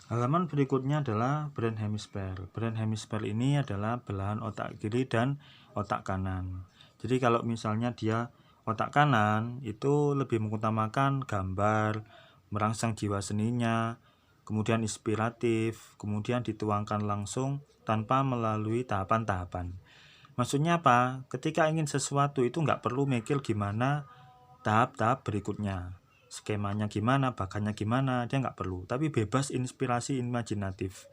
Halaman berikutnya adalah brain hemisphere. Brain hemisphere ini adalah belahan otak kiri dan otak kanan. Jadi kalau misalnya dia otak kanan itu lebih mengutamakan gambar, merangsang jiwa seninya, kemudian inspiratif, kemudian dituangkan langsung tanpa melalui tahapan-tahapan. Maksudnya apa? Ketika ingin sesuatu itu nggak perlu mikir gimana tahap-tahap berikutnya, skemanya gimana, bahannya gimana, dia nggak perlu, tapi bebas inspirasi imajinatif.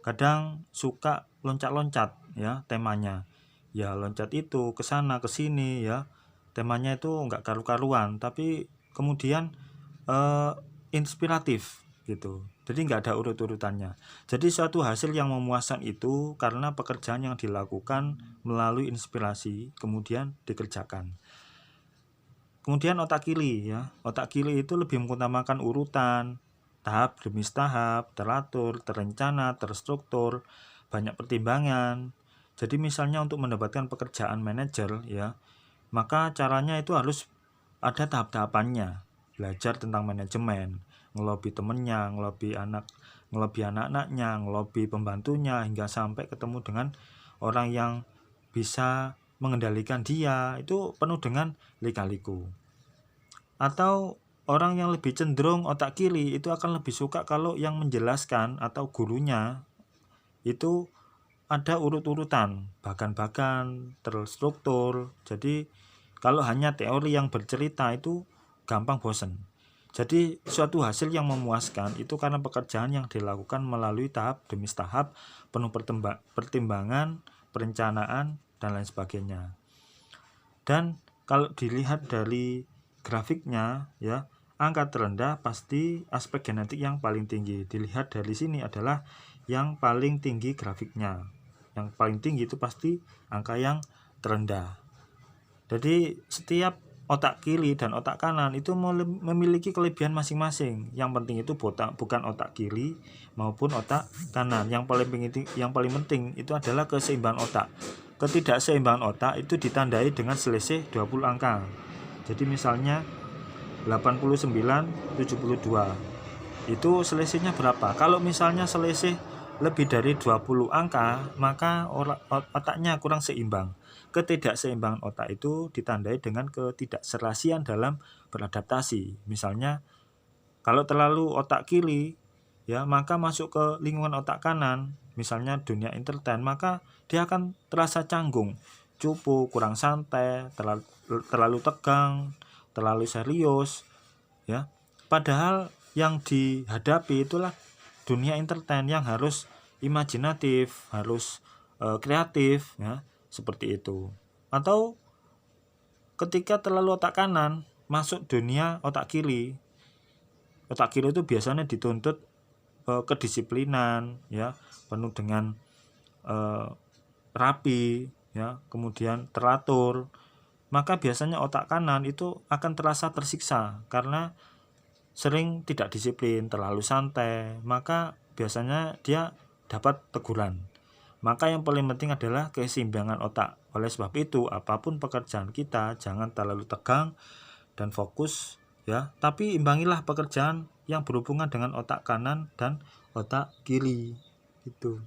Kadang suka loncat-loncat ya temanya, ya loncat itu ke sana ke sini ya, temanya itu nggak karu-karuan, tapi kemudian inspiratif gitu. Jadi nggak ada urut-urutannya. Jadi suatu hasil yang memuaskan itu karena pekerjaan yang dilakukan melalui inspirasi kemudian dikerjakan. Kemudian otak kiri ya. Otak kiri itu lebih mengutamakan urutan, tahap demi tahap, teratur, terencana, terstruktur, banyak pertimbangan. Jadi misalnya untuk mendapatkan pekerjaan manajer ya, maka caranya itu harus ada tahap-tahapannya. Belajar tentang manajemen, ngelobi temennya, ngelobi anak-anaknya, ngelobi pembantunya hingga sampai ketemu dengan orang yang bisa mengendalikan dia, itu penuh dengan lika-liku. Atau orang yang lebih cenderung otak kiri itu akan lebih suka kalau yang menjelaskan atau gurunya itu ada urut-urutan, bahkan terstruktur. Jadi kalau hanya teori yang bercerita itu gampang bosan. Jadi suatu hasil yang memuaskan itu karena pekerjaan yang dilakukan melalui tahap demi tahap, penuh pertimbangan, perencanaan, dan lain sebagainya. Dan kalau dilihat dari grafiknya ya, angka terendah pasti aspek genetik yang paling tinggi. Dilihat dari sini adalah yang paling tinggi grafiknya. Yang paling tinggi itu pasti angka yang terendah. Jadi setiap otak kiri dan otak kanan itu memiliki kelebihan masing-masing. Yang penting itu bukan otak kiri maupun otak kanan. Yang paling penting itu adalah keseimbangan otak. Ketidakseimbangan otak itu ditandai dengan selisih 20 angka. Jadi misalnya 89, 72. Itu selisihnya berapa? Kalau misalnya selisih lebih dari 20 angka, maka otaknya kurang seimbang. Ketidakseimbangan otak itu ditandai dengan ketidakserasian dalam beradaptasi. Misalnya kalau terlalu otak kiri ya, maka masuk ke lingkungan otak kanan, misalnya dunia entertain, maka dia akan terasa canggung, cupu, kurang santai, terlalu tegang, terlalu serius ya. Padahal yang dihadapi itulah dunia entertain yang harus imajinatif, harus kreatif ya, seperti itu. Atau ketika terlalu otak kanan masuk dunia otak kiri, otak kiri itu biasanya dituntut kedisiplinan ya, penuh dengan rapi ya, kemudian teratur. Maka biasanya otak kanan itu akan terasa tersiksa karena sering tidak disiplin, terlalu santai, maka biasanya dia dapat teguran. Maka yang paling penting adalah keseimbangan otak. Oleh sebab itu, apapun pekerjaan kita, jangan terlalu tegang dan fokus ya, tapi imbangilah pekerjaan yang berhubungan dengan otak kanan dan otak kiri gitu.